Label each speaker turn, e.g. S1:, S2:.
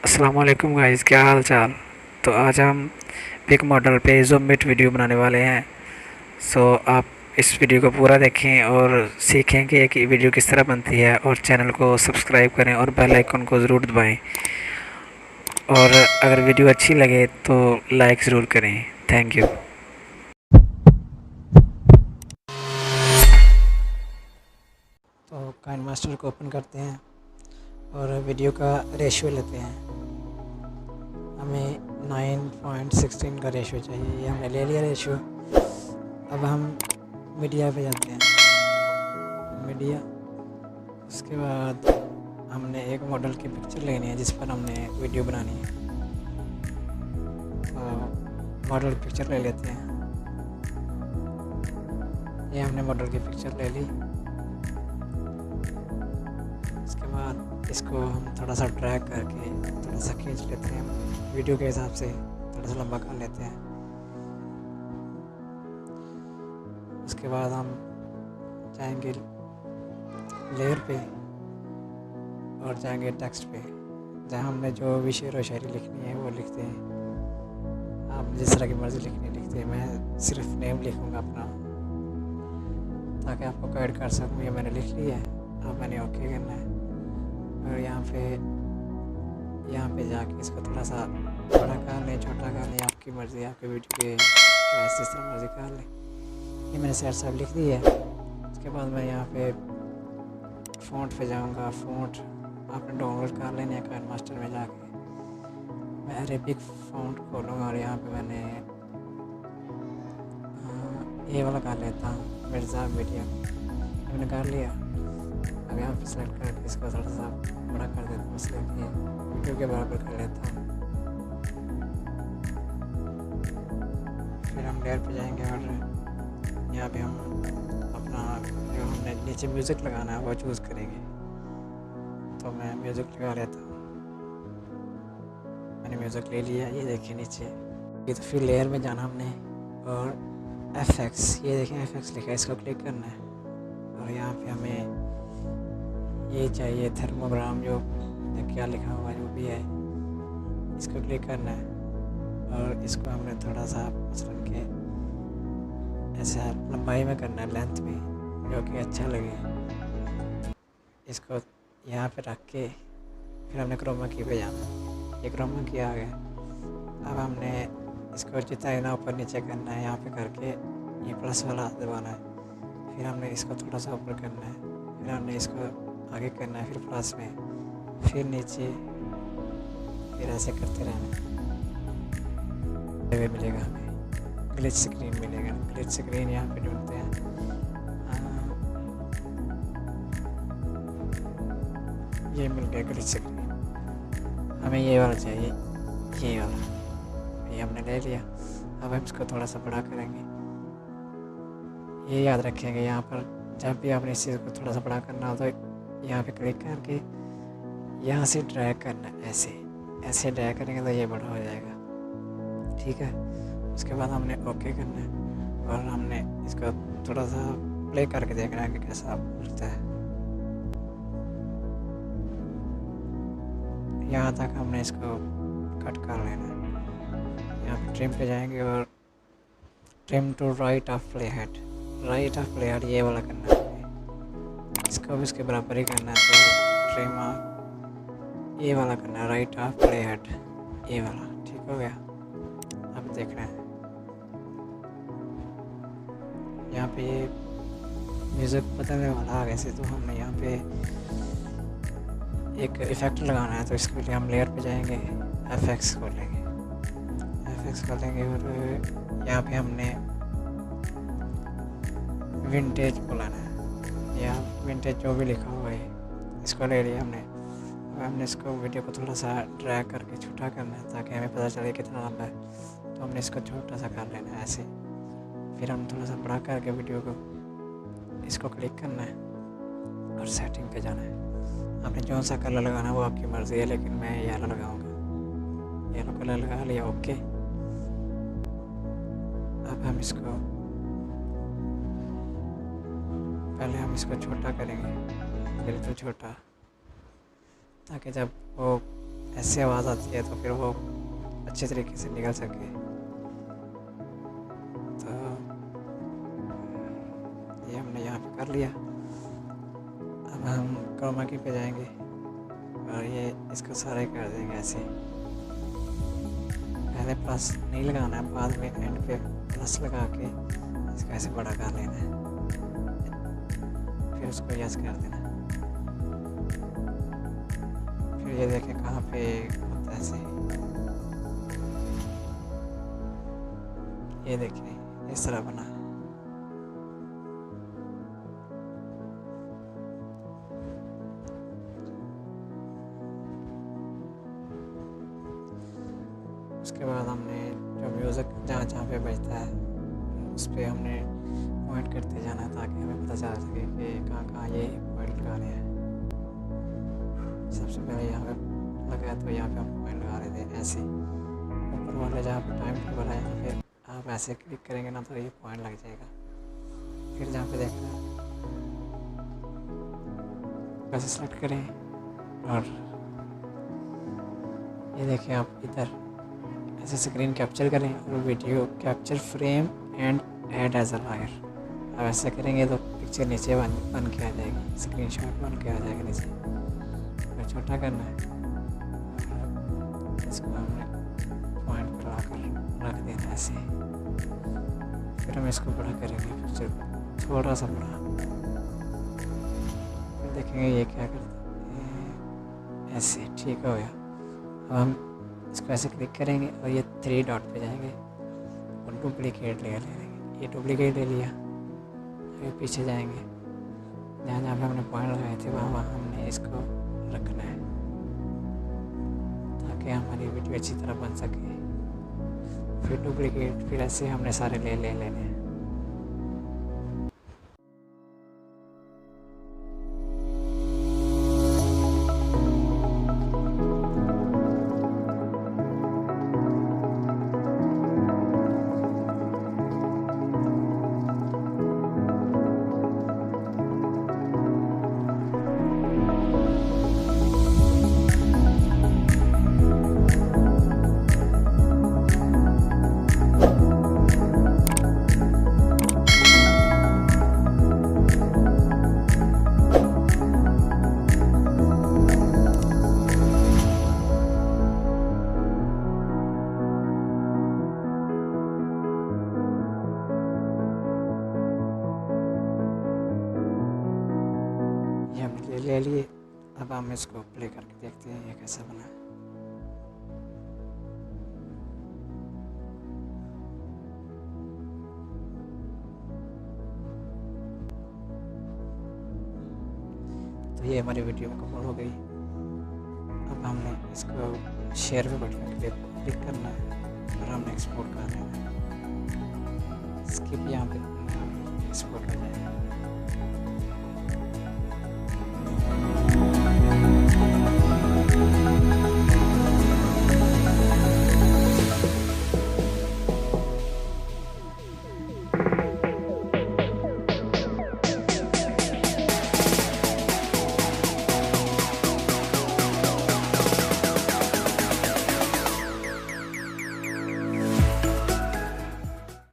S1: अस्सलाम वालेकुम गाइस, क्या हाल चाल। तो आज हम पिक मॉडल पे ज़ूमबिट वीडियो बनाने वाले हैं। आप इस वीडियो को पूरा देखें और सीखें कि एक वीडियो किस तरह बनती है, और चैनल को सब्सक्राइब करें और बेल आइकन को ज़रूर दबाएं। और अगर वीडियो अच्छी लगे तो लाइक ज़रूर करें। Thank you. तो काइन मास्टर को ओपन करते हैं और वीडियो का रेशियो लेते हैं। हमें 9.16 का रेशियो चाहिए, ये हमने ले लिया रेशियो। अब हम मीडिया पे जाते हैं, मीडिया। उसके बाद हमने एक मॉडल की पिक्चर लेनी है जिस पर हमने वीडियो बनानी है। तो मॉडल की पिक्चर ले लेते हैं। ये हमने मॉडल की पिक्चर ले ली। उसके बाद इसको हम थोड़ा सा ड्रैग करके थोड़ा सा खींच लेते हैं, वीडियो के हिसाब से थोड़ा सा लंबा कर लेते हैं। उसके बाद हम जाएंगे लेयर पे और जाएंगे टेक्स्ट पे, जहाँ हमने जो भी शेर व शायरी लिखनी है वो लिखते हैं। आप जिस तरह की मर्ज़ी लिखनी लिखते हैं। मैं सिर्फ नेम लिखूँगा अपना, ताकि आपको गाइड कर सकूँ। ये मैंने लिख लिया है, अब मैंने ओके करना है। और यहाँ पे जाके इसको थोड़ा सा बड़ा कर लें, छोटा कर लें, आपकी मर्ज़ी, आपके वीडियो के चॉइस जिस तरह मर्ज़ी कर लें। ये मैंने सेट सब लिख दी है। उसके बाद मैं यहाँ पे फ़ॉन्ट पे जाऊँगा। फ़ॉन्ट आपने डाउनलोड कर लेने हैं काइन मास्टर में जाके। मैं अरेबिक फ़ॉन्ट खोलूँगा और यहाँ पे मैंने ये वाला कर लेता हूँ, मिर्ज़ा मीडियम। मैंने कर लिया। अब यहाँ पे सेलेक्ट करके इसको थोड़ा सा बड़ा कर देता हूँ, इसलिए कि वीडियो के बराबर कर लेता हूँ। फिर हम लेयर पे जाएंगे और यहाँ पे हम अपना जो हमने नीचे म्यूज़िक लगाना है वो चूज़ करेंगे। तो मैं म्यूज़िक लगा लेता हूँ। मैंने म्यूज़िक ले लिया, ये देखिए नीचे। ये तो फिर लेयर में जाना हमने और FX, ये देखें FX लिखा है, इसको क्लिक करना है। और यहाँ पे हमें ये चाहिए थर्मोग्राम, जो क्या लिखा हुआ जो भी है, इसको क्लिक करना है। और इसको हमने थोड़ा सा मसलन के ऐसा लंबाई में करना है, लेंथ में, जो कि अच्छा लगे। इसको यहाँ पे रख के फिर हमने क्रोमा की पे जाना। ये क्रोमा की आ गया। अब हमने इसको जितना ऊपर नीचे करना है, यहाँ पे करके ये प्लस वाला दबाना है। फिर हमने इसको थोड़ा सा ऊपर करना है, फिर हमने इसको आगे करना है, फिर प्लस में, फिर नीचे, फिर ऐसे करते रहना। मिलेगा हमें ग्लिच स्क्रीन मिलेगा। ग्लिच स्क्रीन यहाँ पे ढूंढते हैं। ये मिल गया ग्लिच स्क्रीन। हमें ये वाला चाहिए, ये वाला, ये हमने ले लिया। अब हम इसको थोड़ा सा बड़ा करेंगे। ये याद रखेंगे, यहाँ पर जब भी आपने इस चीज़ को थोड़ा सा बड़ा करना हो तो यहाँ पे क्लिक करके यहाँ से ड्रैग करना है, ऐसे ड्रैग करेंगे तो ये बड़ा हो जाएगा। ठीक है। उसके बाद हमने ओके करना है और हमने इसको थोड़ा सा प्ले करके देखना है कि कैसा लगता है। यहाँ तक हमने इसको कट कर लेना है। यहाँ पे ट्रिम पे जाएंगे और trim to right of playhead, right of playhead ये वाला करना है। इसको भी इसके बराबर ही करना है। तो ट्रिम ये वाला करना है, राइट ऑफ प्ले हेड, ये वाला। ठीक हो गया। अब देखना है यहाँ पे ये म्यूज़िक बदलने वाला आ गया से, तो हमने यहाँ पे एक इफ़ेक्ट लगाना है। तो इसके लिए हम लेयर पे जाएंगे, FX खोलेंगे, FX खोलेंगे और यहाँ पे हमने विंटेज बुलाना है, या विंटेज जो भी लिखा हुआ है इसको ले लिया हमने। अब हमने इसको वीडियो को थोड़ा सा ड्रैग करके छोटा करना है ताकि हमें पता चले कितना लंबा है। तो हमने इसको छोटा सा कर लेना है ऐसे। फिर हम थोड़ा सा बड़ा करके वीडियो को इसको क्लिक करना है और सेटिंग पे जाना है। आपने जो सा कलर लगाना है वो आपकी मर्ज़ी है, लेकिन मैं येलो लगाऊंगा। येलो कलर लगा लिया, ओके। अब हम इसको पहले हम इसको छोटा करेंगे, बिल्कुल छोटा, ताकि जब वो ऐसी आवाज़ आती है तो फिर वो अच्छे तरीके से निकल सके। तो ये हमने यहाँ पे कर लिया। अब हम क्रोमा की पे जाएंगे और ये इसको सारे कर देंगे ऐसे। पहले प्लस नहीं लगाना है, बाद में एंड पे प्लस लगा के इसको ऐसे बड़ा कर लेना है, फिर उसको यस कर देना। फिर ये देखें कहाँ पे होता है ऐसे, ये देखें इस तरह बना। उसके बाद हमने जो म्यूज़िक जहाँ जहाँ पे बजता है उस पर हमने पॉइंट करते जाना है, ताकि हमें पता चल सके कि कहाँ कहाँ ये पॉइंट लगा रहे हैं। सबसे पहले यहाँ पे लगा है तो यहाँ पे हम पॉइंट लगा रहे थे ऐसे। ऊपर वाले जहाँ पे टाइम टेबल है यहाँ पे आप ऐसे क्लिक करेंगे ना तो ये पॉइंट लग जाएगा। फिर जहाँ पे देखना वैसे सेलेक्ट करें और ये देखें आप इधर ऐसे स्क्रीन कैप्चर करें और video capture frame and add as a layer. अब ऐसे करेंगे तो पिक्चर नीचे बन के आ जाएगी, स्क्रीनशॉट बन के आ जाएगा नीचे। तो छोटा करना है, इसको हमने पॉइंट पर आकर रख देना ऐसे। फिर हम इसको बड़ा करेंगे, पिक्चर थोड़ा सा बड़ा। फिर देखेंगे ये क्या करता है, ऐसे ठीक हो गया। अब हम इसको ऐसे क्लिक करेंगे और ये 3 डॉट पे जाएंगे और डुप्लीकेट लेयर ले लेंगे। ये डुप्लीकेट ले लिया, फिर पीछे जाएंगे जहाँ जहाँ पे हमने पॉइंट लगाए थे वहाँ हमने इसको रखना है, ताकि हमारी वीडियो अच्छी तरह बन सके। फिर डुप्लीकेट, फिर ऐसे हमने सारे ले लेने हैं। ले लिए। अब हम इसको प्ले करके देखते हैं ये कैसा बना है। तो ये हमारी वीडियो मुकम्मल हो गई। अब हमने इसको शेयर पे बटन पे क्लिक करना है और हमने एक्सपोर्ट कर लेना है। स्किप यहाँ पे एक्सपोर्ट हो जाएगा।